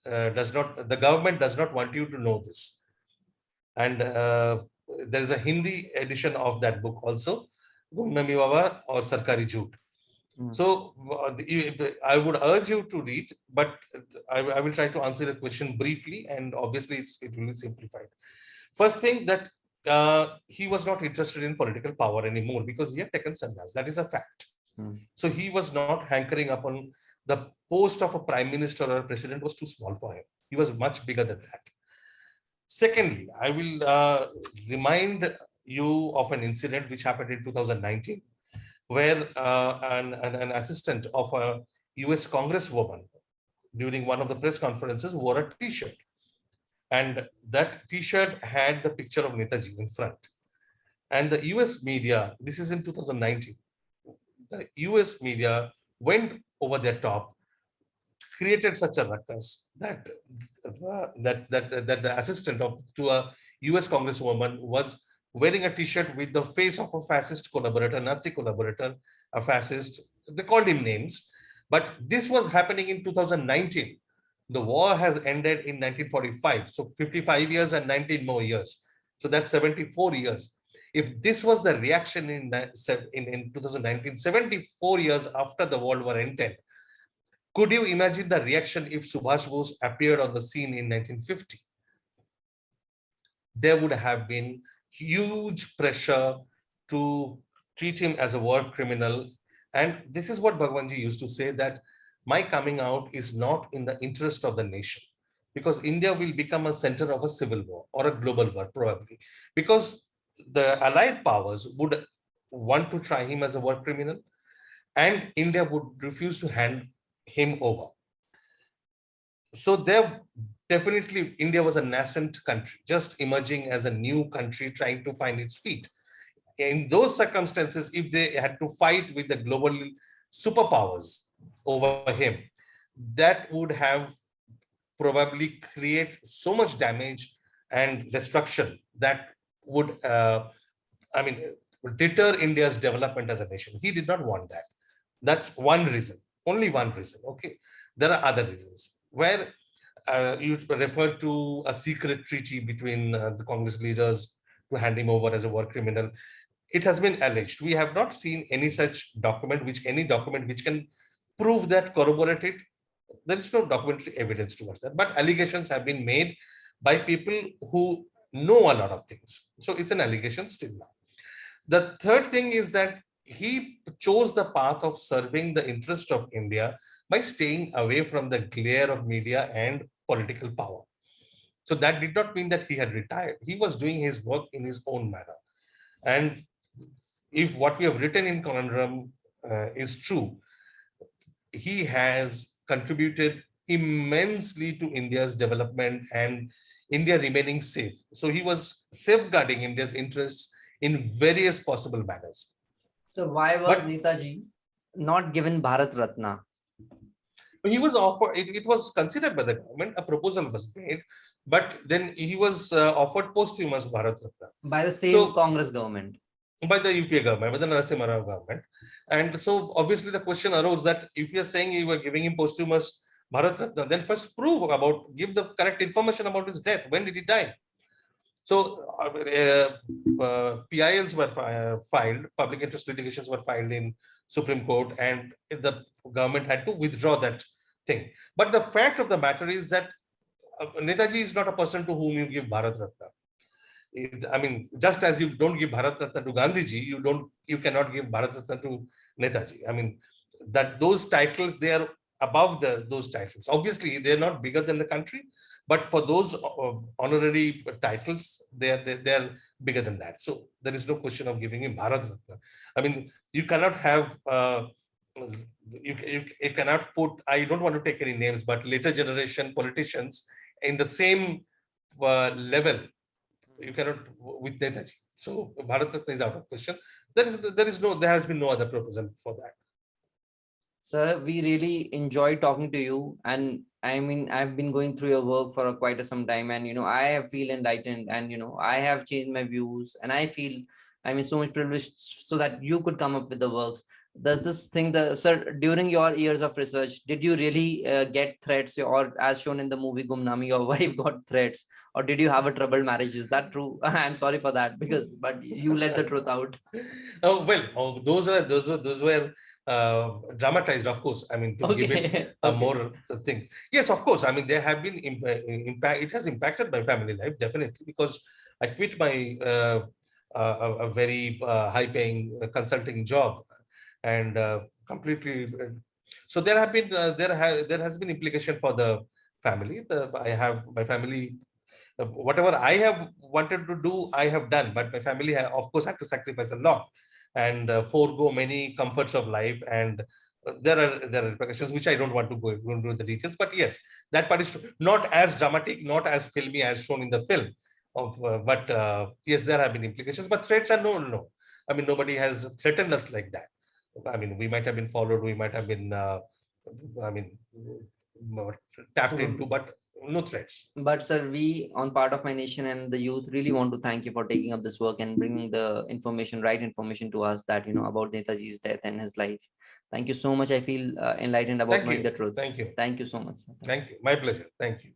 Does Not." The government does not want you to know this. And there is a Hindi edition of that book also, Gumnami Baba or Sarkari Jhoot. So I would urge you to read, but I will try to answer the question briefly, and obviously it will be simplified. First thing, that he was not interested in political power anymore because he had taken sannyas. That is a fact. So he was not hankering upon the post of a prime minister or a president. Was too small for him. He was much bigger than that. Secondly, I will remind you of an incident which happened in 2019, where an assistant of a US Congresswoman during one of the press conferences wore a t-shirt. And that t-shirt had the picture of Netaji in front. And the US media, this is in 2019, the US media went over their top, created such a ruckus that the assistant to a US Congresswoman was wearing a t-shirt with the face of a fascist collaborator, Nazi collaborator, a fascist. They called him names. But this was happening in 2019. The war has ended in 1945. So 55 years and 19 more years. So that's 74 years. If this was the reaction in 2019, 74 years after the World War ended, could you imagine the reaction if Subhash Bose appeared on the scene in 1950? There would have been huge pressure to treat him as a war criminal. And this is what Bhagwanji used to say, that my coming out is not in the interest of the nation, because India will become a center of a civil war or a global war probably, because the allied powers would want to try him as a war criminal and India would refuse to hand him over. So there definitely India was a nascent country, just emerging as a new country trying to find its feet. In those circumstances, if they had to fight with the global superpowers over him, that would have probably create so much damage and destruction that would, I mean, deter India's development as a nation. He did not want that. That's one reason, only one reason. Okay, there are other reasons where you refer to a secret treaty between the Congress leaders to hand him over as a war criminal. It has been alleged. We have not seen any such document, any document which can prove that, corroborate it. There is no documentary evidence towards that, but allegations have been made by people who know a lot of things. So it's an allegation still now. The third thing is that he chose the path of serving the interest of India by staying away from the glare of media and political power. So that did not mean that he had retired. He was doing his work in his own manner. And if what we have written in Conundrum is true, he has contributed immensely to India's development and India remaining safe. So he was safeguarding India's interests in various possible manners. So why was But Netaji not given Bharat Ratna? he was offered, it was considered by the government, a proposal was made, but then he was offered posthumous Bharat Ratna. By the same So- Congress government. By the UPA government, by the Narasimha Rao government. And so obviously the question arose that if you're saying you were giving him posthumous Bharat Ratna, then first give the correct information about his death. When did he die? So PILs were filed, public interest litigations were filed in Supreme Court, and the government had to withdraw that thing. But the fact of the matter is that Netaji is not a person to whom you give Bharat Ratna. I mean, just as you don't give Bharat Ratna to Gandhiji, you cannot give Bharat Ratna to Netaji. I mean, that those titles, they are above those titles. Obviously, they're not bigger than the country, but for those honorary titles, they're bigger than that. So there is no question of giving him Bharat Ratna. I mean, you cannot have you cannot put, I don't want to take any names, but later generation politicians in the same level. You cannot with Netaji. So Bharat Ratna is out of question. There has been no other proposal for that. Sir, we really enjoy talking to you. And I mean, I've been going through your work for quite some time, and I feel enlightened, and I have changed my views, and I feel so much privileged so that you could come up with the works. Does this thing, sir, during your years of research, did you really get threats, or as shown in the movie Gumnami, your wife got threats, or did you have a troubled marriage? Is that true? I'm sorry for that, but you let the truth out. Those were dramatized, of course. I mean, to give it a more thing. Yes, of course. I mean, there have been impact. It has impacted my family life, definitely, because I quit my a very high-paying consulting job, and completely. So there have been there has been implication for the family. I have my family. Whatever I have wanted to do, I have done, but my family, of course, had to sacrifice a lot and forego many comforts of life. And there are repercussions which I don't want to go into the details. But yes, that part is not as dramatic, not as filmy as shown in the film. But yes, there have been implications. But threats are no. I mean, nobody has threatened us like that. I mean, we might have been followed, we might have been, tapped into, but no threats. But sir, we on part of my nation and the youth really want to thank you for taking up this work and bringing the right information to us, that about Netaji's death and his life. Thank you so much. I feel enlightened about knowing the truth. Thank you. Thank you so much, sir. Thank you. My pleasure. Thank you.